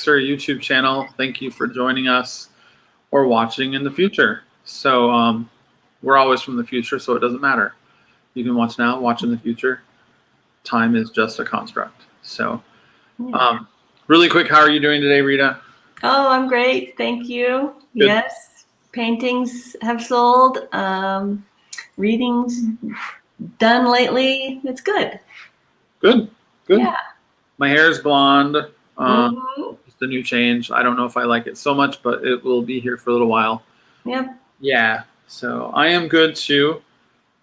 Netflix or YouTube channel, thank you for joining us or watching in the future. So we're always from the future, so it doesn't matter. You can watch now, watch in the future. Time is just a construct. So really quick, how are you doing today, Rita? Oh, I'm great. Thank you. Good. Yes, paintings have sold. Readings done lately. It's good. Good. Yeah. My hair is blonde. Mhm. Just a new change. I don't know if I like it so much, but it will be here for a little while. Yep. Yeah. So I am good too.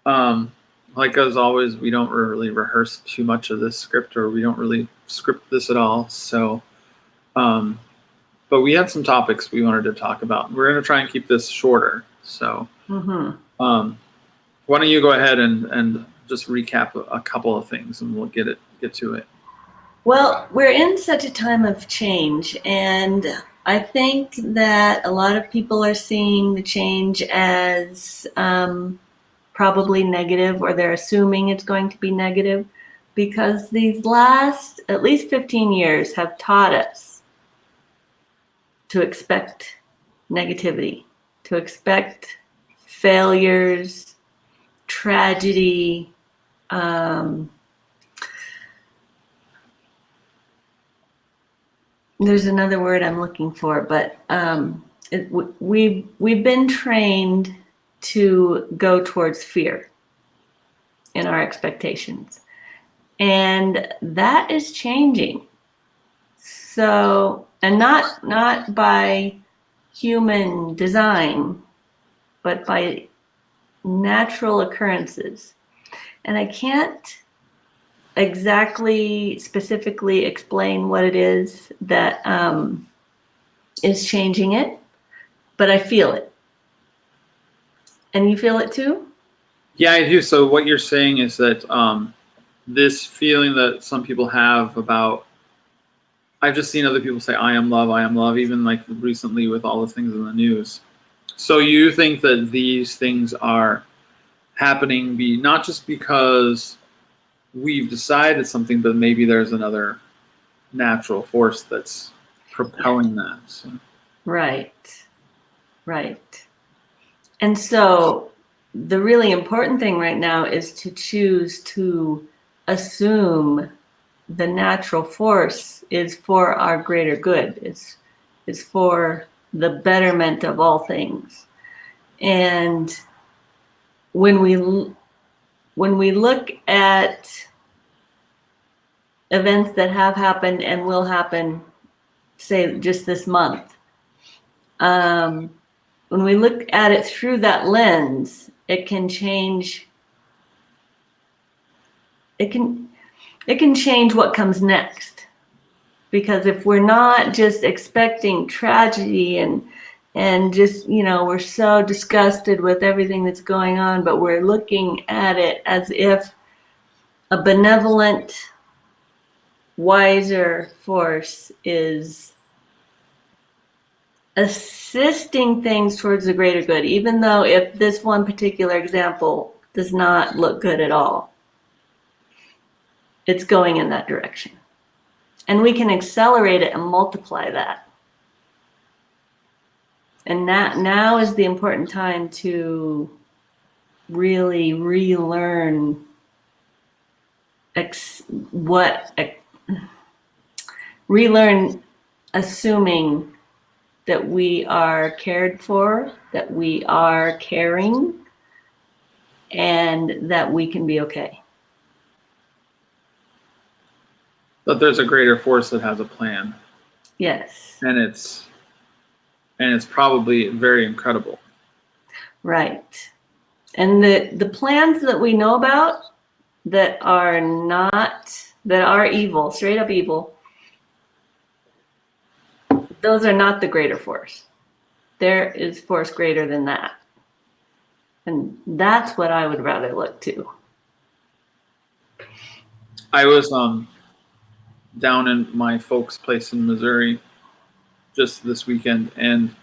Like as always, we don't really rehearse too much of this script, or we don't really script this at all. So, but we had some topics we wanted to talk about. We're going to try and keep this shorter. So, why don't you go ahead and just recap a couple of things, and we'll get to it. Well, we're in such a time of change, and I think that a lot of people are seeing the change as probably negative, or they're assuming it's going to be negative, because these last at least 15 years have taught us to expect negativity, to expect failures, tragedy, there's another word I'm looking for, but we've been trained to go towards fear in our expectations, and that is changing. So, and not by human design, but by natural occurrences. And I can't exactly specifically explain what it is that is changing it, but I feel it. And you feel it too? Yeah, I do. So what you're saying is that this feeling that some people have about, I've just seen other people say, I am love, even like recently with all the things in the news. So you think that these things are happening not just because we've decided something, but maybe there's another natural force that's propelling that. So. Right. And so the really important thing right now is to choose to assume the natural force is for our greater good, is for the betterment of all things. And when we look at events that have happened and will happen, say just this month, when we look at it through that lens, it can change. It can change what comes next. Because if we're not just expecting tragedy and just, we're so disgusted with everything that's going on, but we're looking at it as if a benevolent, wiser force is assisting things towards the greater good, even though if this one particular example does not look good at all, it's going in that direction. And we can accelerate it and multiply that. And now is the important time to really relearn relearn assuming that we are cared for, that we are caring, and that we can be okay. That there's a greater force that has a plan. Yes. And it's probably very incredible. Right. And the plans that we know about that are evil, straight up evil, those are not the greater force. There is force greater than that. And that's what I would rather look to. I was down in my folks' place in Missouri just this weekend, and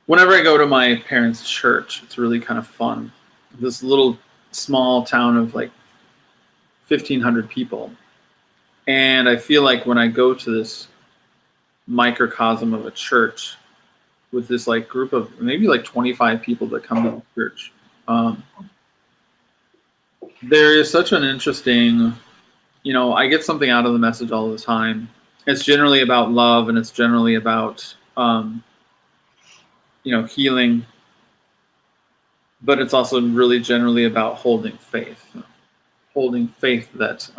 whenever I go to my parents' church, it's really kind of fun. This little small town of like 1,500 people. And I feel like when I go to this microcosm of a church with this like group of maybe like 25 people that come to the church. There is such an interesting, I get something out of the message all the time. It's generally about love, and it's generally about, healing, but it's also really generally about holding faith that,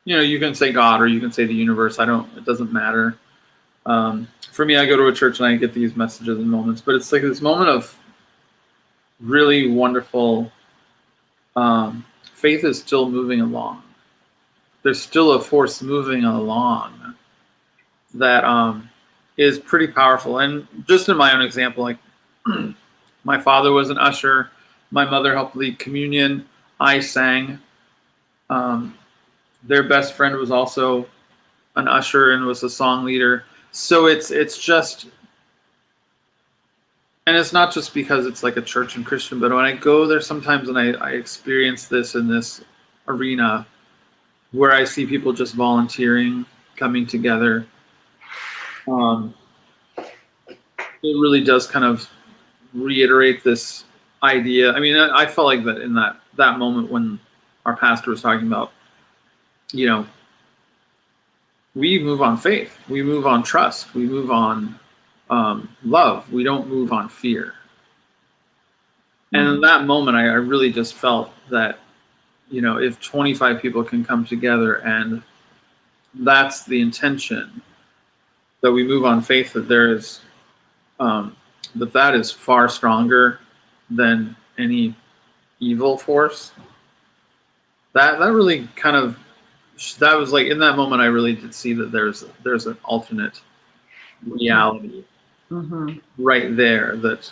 you can say God or you can say the universe. It doesn't matter. For me, I go to a church and I get these messages and moments, but it's like this moment of really wonderful, faith is still moving along. There's still a force moving along that is pretty powerful. And just in my own example, like my father was an usher, my mother helped lead communion, I sang. Their best friend was also an usher and was a song leader. So it's just, and it's not just because it's like a church and Christian, but when I go there sometimes and I experience this in this arena where I see people just volunteering, coming together, it really does kind of reiterate this idea. I mean, I felt like that in that moment when our pastor was talking about, we move on faith, we move on trust, we move on love. We don't move on fear. And in that moment, I really just felt that, if 25 people can come together and that's the intention, that we move on faith, that there is, that is far stronger than any evil force. That really kind of, that was like, in that moment, I really did see that there's an alternate reality right there that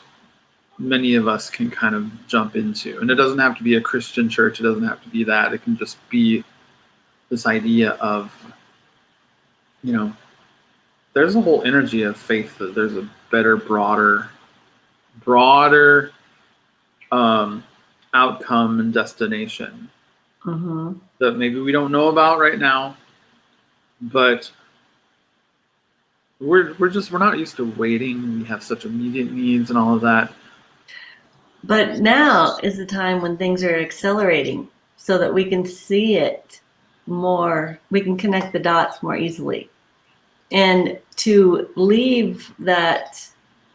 many of us can kind of jump into. And it doesn't have to be a Christian church. It doesn't have to be that. It can just be this idea of, there's a whole energy of faith that there's a better, broader outcome and destination that maybe we don't know about right now, but we're not used to waiting. We have such immediate needs and all of that. But now is the time when things are accelerating so that we can see it more, we can connect the dots more easily. And to leave that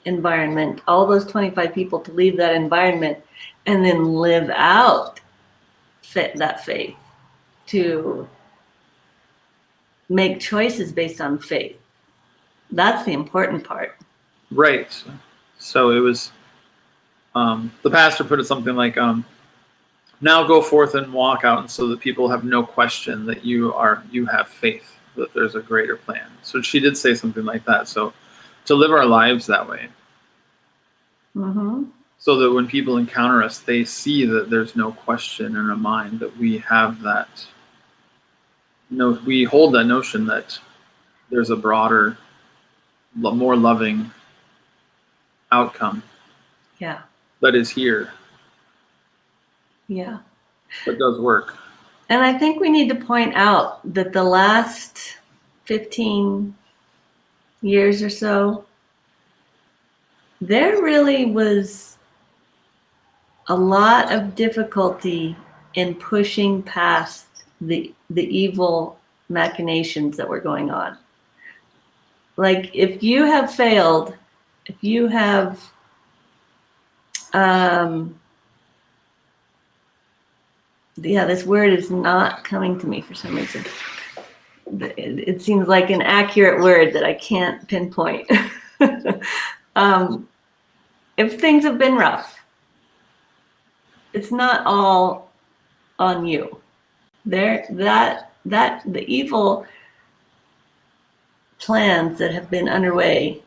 environment, all those 25 people to leave that environment and then live out that faith, to make choices based on faith. That's the important part. Right. So it was, the pastor put it something like, now go forth and walk out, and so that people have no question that you have faith, that there's a greater plan. So she did say something like that. So to live our lives that way, so that when people encounter us, they see that there's no question in our mind, that we have that, we hold that notion that there's a broader, more loving outcome. Yeah. That is here. Yeah. That does work. And I think we need to point out that the last 15 years or so, there really was a lot of difficulty in pushing past the evil machinations that were going on. Like, if you have failed, if you have this word is not coming to me for some reason. It seems like an accurate word that I can't pinpoint. If things have been rough, it's not all on you. The evil plans that have been underway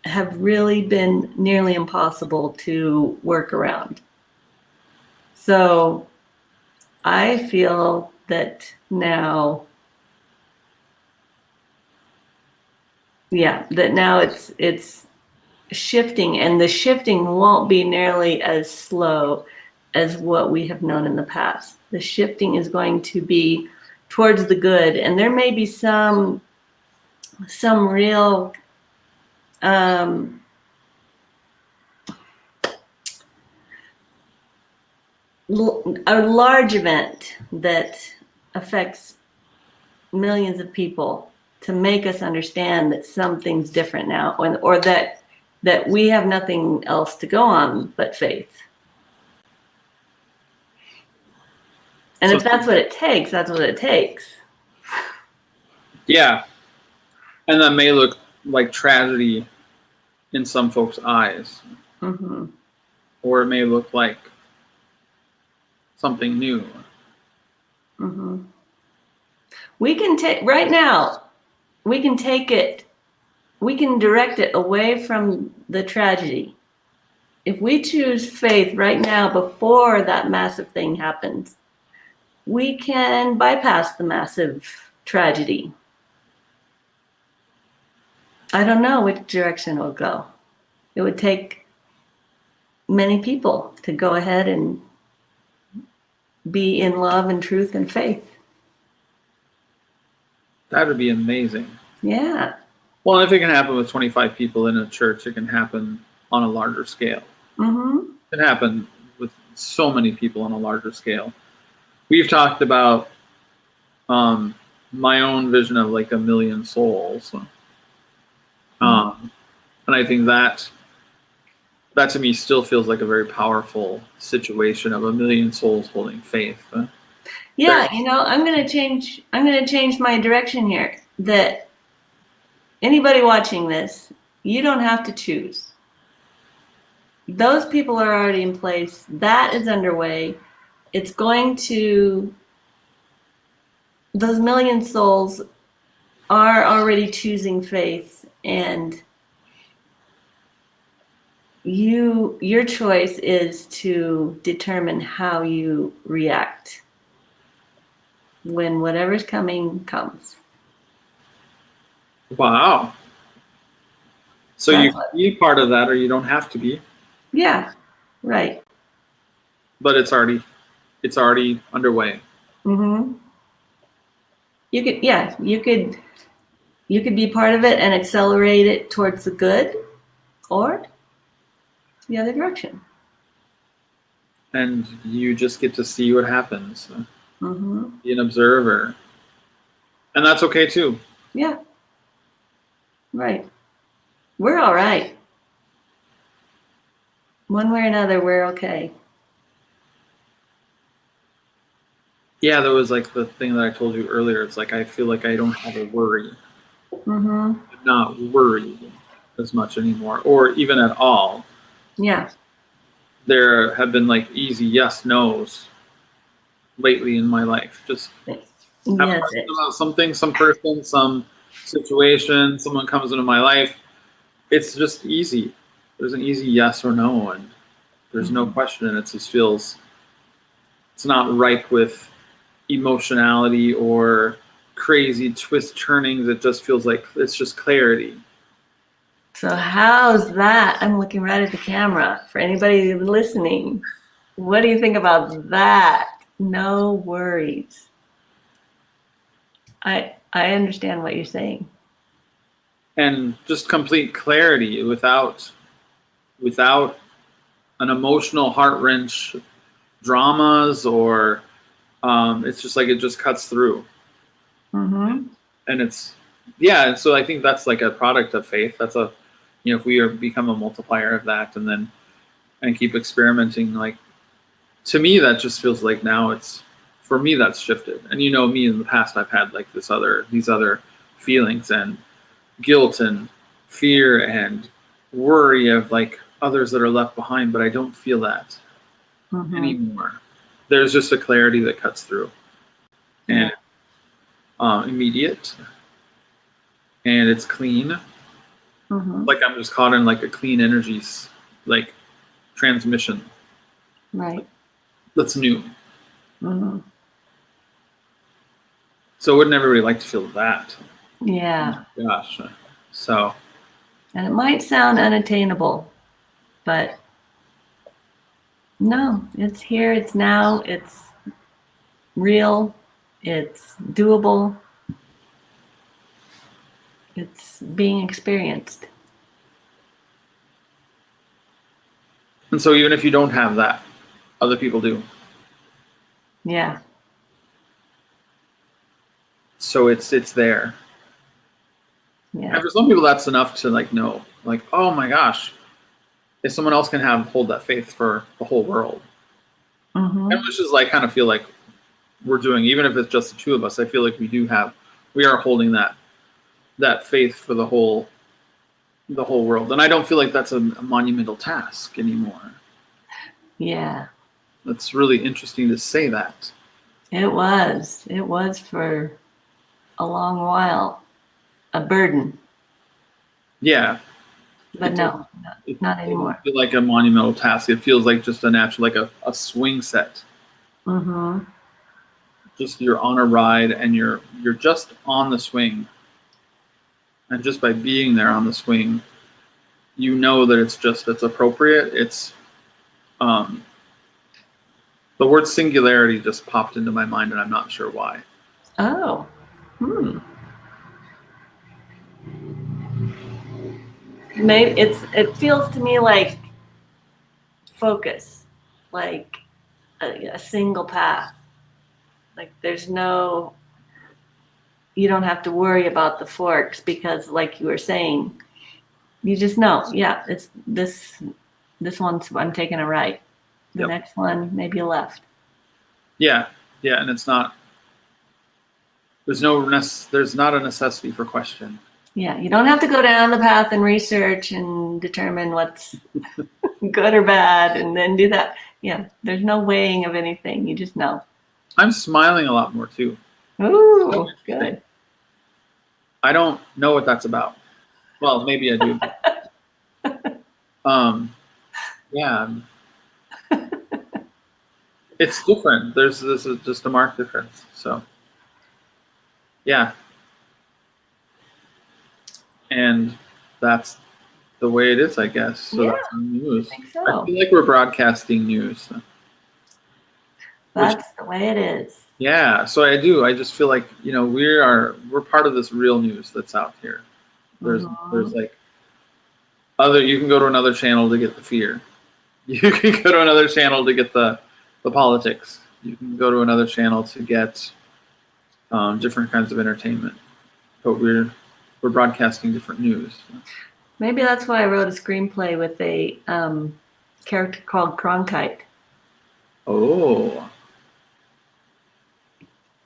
have really been nearly impossible to work around. So I feel that now, it's shifting, and the shifting won't be nearly as slow as what we have known in the past. The shifting is going to be towards the good, and there may be some some real a large event that affects millions of people to make us understand that something's different now, or that we have nothing else to go on but faith. And So, if that's what it takes, that's what it takes. yeah, and that may look like tragedy in some folks' eyes, Mm-hmm. or it may look like something new. Mm-hmm. We can take right now. We can take it. We can direct it away from the tragedy. If we choose faith right now, before that massive thing happens, we can bypass the massive tragedy. I don't know which direction it'll go. It would take many people to go ahead and be in love and truth and faith. That would be amazing. Yeah. Well, if it can happen with 25 people in a church, it can happen on a larger scale. Mm-hmm. It can happen with so many people on a larger scale. We've talked about my own vision of like 1,000,000 souls. And I think that to me still feels like a very powerful situation of 1,000,000 souls holding faith. Yeah, I'm gonna change my direction here. That anybody watching this, you don't have to choose. Those people are already in place. That is underway. It's going to, those million souls are already choosing faith, and your choice is to determine how you react when whatever's coming comes. Wow. So you can be part of that, or you don't have to be. Yeah, right. But it's already underway. Mm-hmm. You could be part of it and accelerate it towards the good, or the other direction. And you just get to see what happens. Mm-hmm. Be an observer. And that's okay too. Yeah, right. We're all right. One way or another, we're okay. Yeah, there was like the thing that I told you earlier. It's like I feel like I don't have a worry. Mm-hmm. I'm not worried as much anymore, or even at all. Yeah. There have been like easy yes nos lately in my life. Just have Yes. questions about something, some person, some situation, someone comes into my life. It's just easy. There's an easy yes or no, and there's no question, and it just feels it's not ripe with emotionality or crazy twist turnings. It just feels like it's just clarity. So how's that? I'm looking right at the camera. For anybody listening, what do you think about that? No worries. I understand what you're saying. And just complete clarity without an emotional heart wrench dramas, or it's just like it just cuts through. Mm-hmm. And it's and so I think that's like a product of faith. That's a if we become a multiplier of that, and keep experimenting, like to me that just feels like now it's for me that's shifted. And me in the past, I've had like these other feelings and guilt and fear and worry of like others that are left behind, but I don't feel that anymore. There's just a clarity that cuts through, and immediate, and it's clean. Like I'm just caught in like a clean energy like transmission. Right. That's new. So wouldn't everybody like to feel that? Yeah. Oh, gosh. So. And it might sound unattainable, but no, it's here, it's now, it's real, it's doable. It's being experienced. And so even if you don't have that, other people do. Yeah. So it's there. Yeah. And for some people, that's enough to like know, like, oh my gosh, if someone else can hold that faith for the whole world, Mm-hmm. and which is like kind of feel like we're doing, even if it's just the two of us, I feel like we are holding that faith for the whole world, and I don't feel like that's a monumental task anymore. Yeah. That's really interesting to say that. It was. It was for a long while a burden, Yeah, but it no, it not doesn't anymore. feel like a monumental task. It feels like just a natural, like a swing set. Mm-hmm. Just you're on a ride and you're just on the swing, and just by being there on the swing, you know that it's appropriate. It's um, the word singularity just popped into my mind, and I'm not sure why. Oh. Hmm. Maybe it feels to me like focus, like a single path. Like you don't have to worry about the forks because, like you were saying, you just know, yeah, it's this one's I'm taking a right. The Yep. next one maybe a left. Yeah, and it's not. There's not a necessity for question. Yeah, you don't have to go down the path and research and determine what's good or bad and then do that. Yeah, there's no weighing of anything. You just know. I'm smiling a lot more too. Ooh, good. I don't know what that's about. Well, maybe I do. Yeah, it's different. This is just a marked difference. So, yeah, and that's the way it is, I guess. So Yeah, that's the news. I think I so. feel like we're broadcasting news. Which, That's the way it is. yeah, so I do. I just feel like we're part of this real news that's out here. There's Mm-hmm. like you can go to another channel to get the fear. You can go to another channel to get the politics. You can go to another channel to get different kinds of entertainment. But we're broadcasting different news. Maybe that's why I wrote a screenplay with a character called Cronkite. Oh,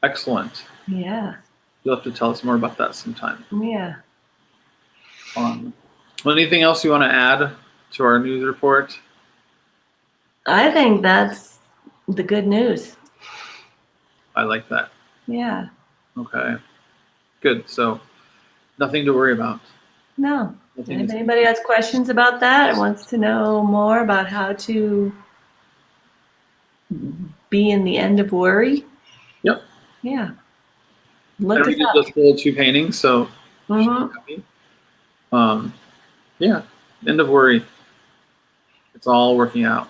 excellent. Yeah, You'll have to tell us more about that sometime. yeah. Anything else you want to add to our news report? I think that's the good news. I like that. Yeah. Okay, good. So nothing to worry about. No. Nothing If is. anybody has questions about that and wants to know more about how to be in the end of worry, Yep. yeah, look And us we did up. just pull 2 paintings, so Mm-hmm. yeah, end of worry. It's all working out.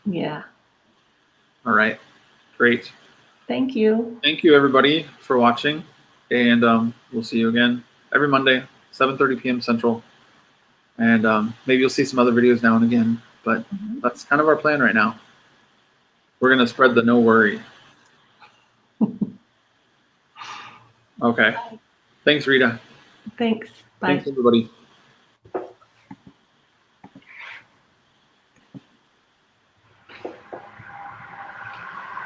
Yeah. All right, great. Thank you. Thank you everybody for watching, and we'll see you again every Monday, 7:30 p.m. Central, and maybe you'll see some other videos now and again. But that's kind of our plan right now. We're gonna spread the no worry. Okay. Thanks, Rita. Thanks. Bye. Thanks, everybody.